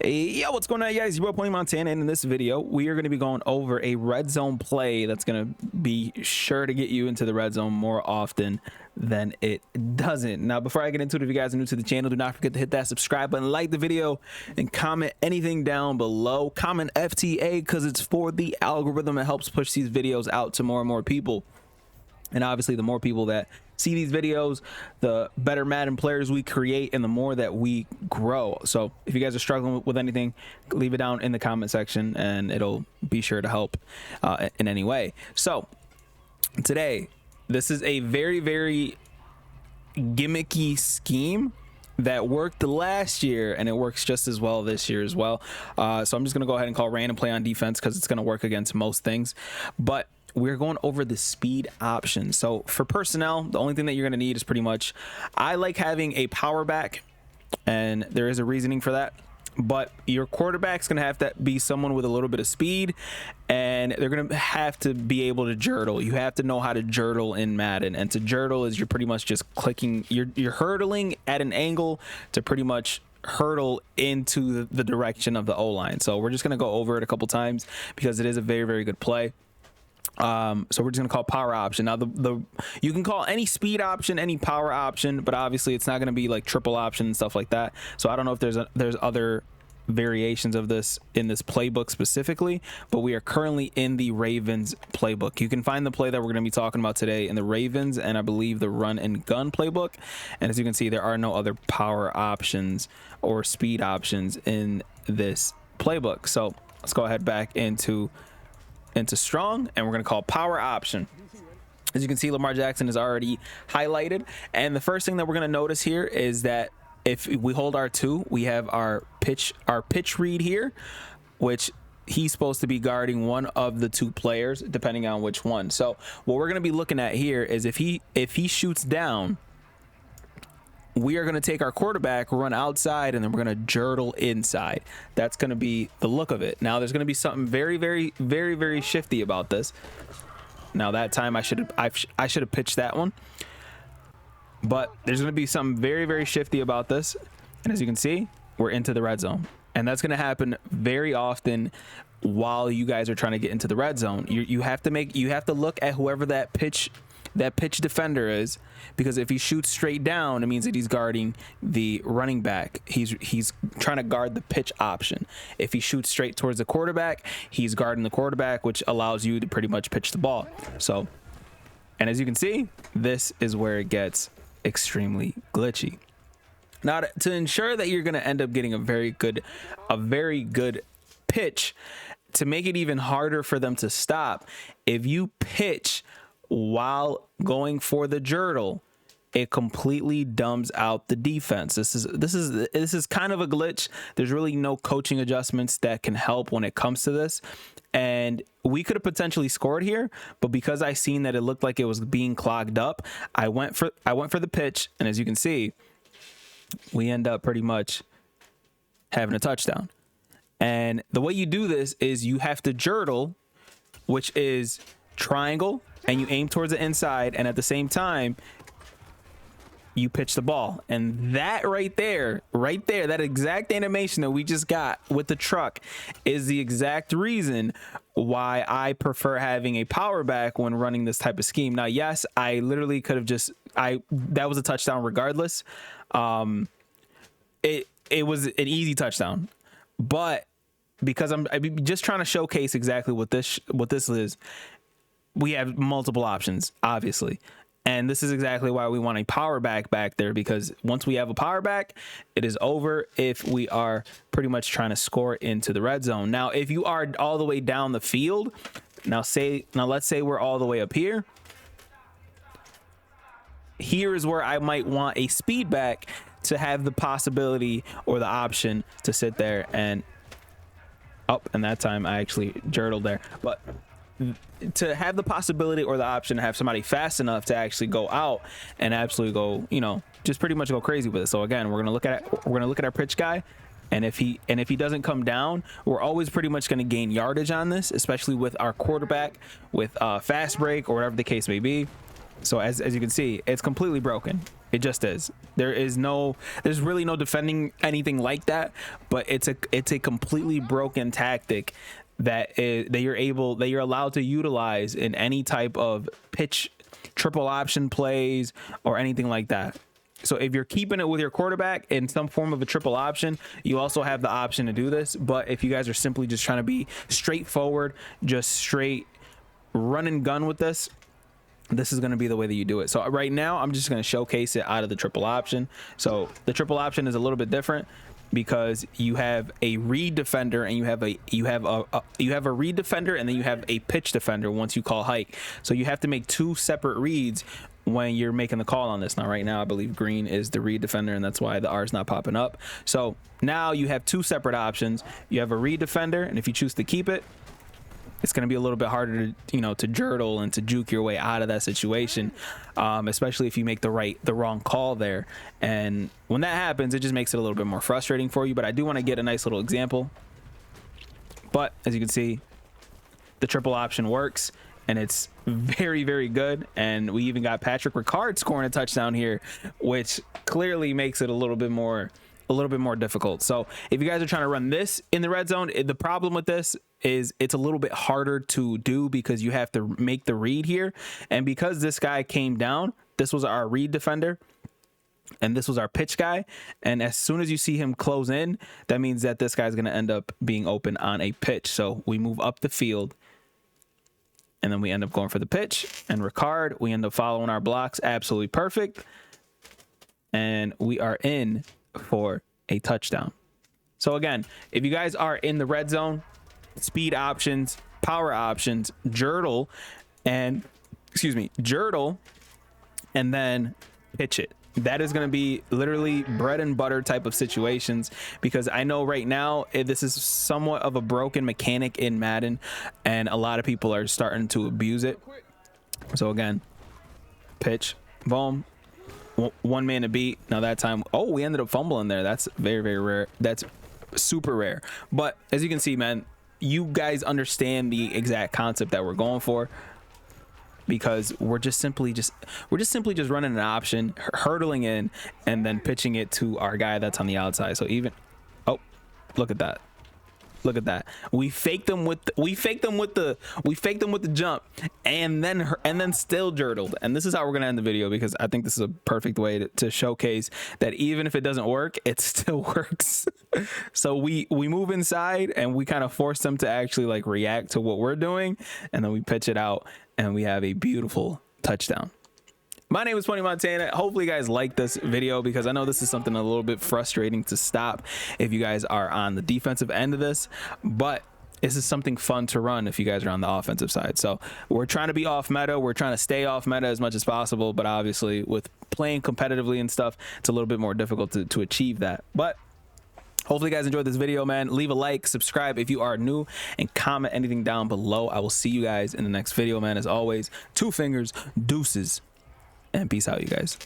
Yo, what's going on, guys? Your boy Playing Montana, and in this video we are going to be going over a red zone play that's going to be sure to get you into the red zone more often than it doesn't. Now, before I get into it, if you guys are new to the channel, do not forget to hit that subscribe button, like the video, and comment anything down below. Comment FTA because it's for the algorithm. It helps push these videos out to more and more people. And obviously, the more people that see these videos, the better Madden players we create and the more that we grow. So if you guys are struggling with anything, leave it down in the comment section and it'll be sure to help in any way. So today, this is a very, very gimmicky scheme that worked last year and it works just as well this year as well. So I'm just going to go ahead and call random play on defense because it's going to work against most things. But we're going over the speed option. So for personnel, the only thing that you're going to need is pretty much, I like having a power back, and there is a reasoning for that. But your quarterback's going to have to be someone with a little bit of speed, and they're going to have to be able to jurtle. You have to know how to jurtle in Madden, and to jurtle is you're pretty much just clicking, you're hurdling at an angle to pretty much hurdle into the direction of the O-line. So we're just going to go over it a couple times because it is a very, very good play. So we're just gonna call power option. Now you can call any speed option any power option, but obviously it's not gonna be like triple option and stuff like that. So I don't know if there's other variations of this in this playbook specifically, but we are currently in the Ravens playbook. You can find the play that we're going to be talking about today in the Ravens and I believe the run and gun playbook. And as you can see, there are no other power options or speed options in this playbook. So let's go ahead back into strong, and we're going to call power option. As you can see, Lamar Jackson is already highlighted, and the first thing that we're going to notice here is that if we hold R2, we have our pitch read here, which he's supposed to be guarding one of the two players depending on which one. So what we're going to be looking at here is if he shoots down, we are going to take our quarterback, run outside, and then we're going to jurtle inside. That's going to be the look of it. Now, there's going to be something very, very, very, very shifty about this. Now, that time I should have pitched that one. But there's going to be something very, very shifty about this. And as you can see, we're into the red zone. And that's going to happen very often while you guys are trying to get into the red zone. You have to look at whoever that pitch defender is, because if he shoots straight down, it means that he's guarding the running back. He's trying to guard the pitch option. If he shoots straight towards the quarterback, he's guarding the quarterback, which allows you to pretty much pitch the ball. So, and as you can see, this is where it gets extremely glitchy. Now, to ensure that you're going to end up getting a very good pitch, to make it even harder for them to stop, if you pitch while going for the jurtle, it completely dumbs out the defense. This is kind of a glitch. There's really no coaching adjustments that can help when it comes to this, and we could have potentially scored here, but because I seen that it looked like it was being clogged up, I went for the pitch, and as you can see, we end up pretty much having a touchdown. And the way you do this is you have to jurtle, which is triangle, and you aim towards the inside, and at the same time you pitch the ball. And that right there, that exact animation that we just got with the truck is the exact reason why I prefer having a power back when running this type of scheme. Now, yes, I literally could have that was a touchdown regardless. It was an easy touchdown, but because I'm just trying to showcase exactly what this is, we have multiple options, obviously. And this is exactly why we want a power back there, because once we have a power back, it is over if we are pretty much trying to score into the red zone. Now, if you are all the way down the field, now let's say we're all the way up here. Here is where I might want a speed back to have the possibility or the option to sit there and and that time I actually jurtled there. But to have the possibility or the option to have somebody fast enough to actually go out and absolutely go, just pretty much go crazy with it. So again, we're gonna look at our pitch guy, and if he doesn't come down, we're always pretty much going to gain yardage on this, especially with our quarterback with fast break or whatever the case may be. So as you can see, it's completely broken. It just is. There's really no defending anything like that, but it's a completely broken tactic that you're allowed to utilize in any type of pitch triple option plays or anything like that. So if you're keeping it with your quarterback in some form of a triple option, you also have the option to do this. But if you guys are simply just trying to be straightforward, just straight run and gun with this, this is going to be the way that you do it. So right now I'm just going to showcase it out of the triple option. So the triple option is a little bit different because you have a read defender and you have a read defender, and then you have a pitch defender once you call hike. So you have to make two separate reads when you're making the call on this. Now right now I believe green is the read defender, and that's why the R is not popping up. So now you have two separate options. You have a read defender, and if you choose to keep it, it's going to be a little bit harder to, to jurtle and to juke your way out of that situation, especially if you make the wrong call there. And when that happens, it just makes it a little bit more frustrating for you. But I do want to get a nice little example. But as you can see, the triple option works, and it's very, very good. And we even got Patrick Ricard scoring a touchdown here, which clearly makes it a little bit more difficult. So if you guys are trying to run this in the red zone, the problem with this is it's a little bit harder to do because you have to make the read here. And because this guy came down, this was our read defender and this was our pitch guy, and as soon as you see him close in, that means that this guy's going to end up being open on a pitch. So we move up the field, and then we end up going for the pitch, and Ricard, we end up following our blocks absolutely perfect, and we are in for a touchdown. So again, if you guys are in the red zone, speed options, power options, jurtle, and then pitch it. That is going to be literally bread and butter type of situations, because I know right now this is somewhat of a broken mechanic in Madden, and a lot of people are starting to abuse it. So again, pitch, boom, one man to beat. Now that time, oh, we ended up fumbling there. That's very, very rare. That's super rare. But as you can see, man, you guys understand the exact concept that we're going for, because we're just simply running an option, hurdling in, and then pitching it to our guy that's on the outside. So even, oh, look at that. Look at that. We faked them with the jump, and then still jurtled. And this is how we're gonna end the video, because I think this is a perfect way to showcase that even if it doesn't work, it still works. So we move inside and we kind of force them to actually like react to what we're doing, and then we pitch it out, and we have a beautiful touchdown. My name is Pony Montana. Hopefully you guys like this video, because I know this is something a little bit frustrating to stop if you guys are on the defensive end of this, but this is something fun to run if you guys are on the offensive side. So we're trying to be off meta. We're trying to stay off meta as much as possible, but obviously with playing competitively and stuff, it's a little bit more difficult to achieve that. But hopefully you guys enjoyed this video, man. Leave a like, subscribe if you are new, and comment anything down below. I will see you guys in the next video, man. As always, 2 fingers, deuces, and peace out, you guys.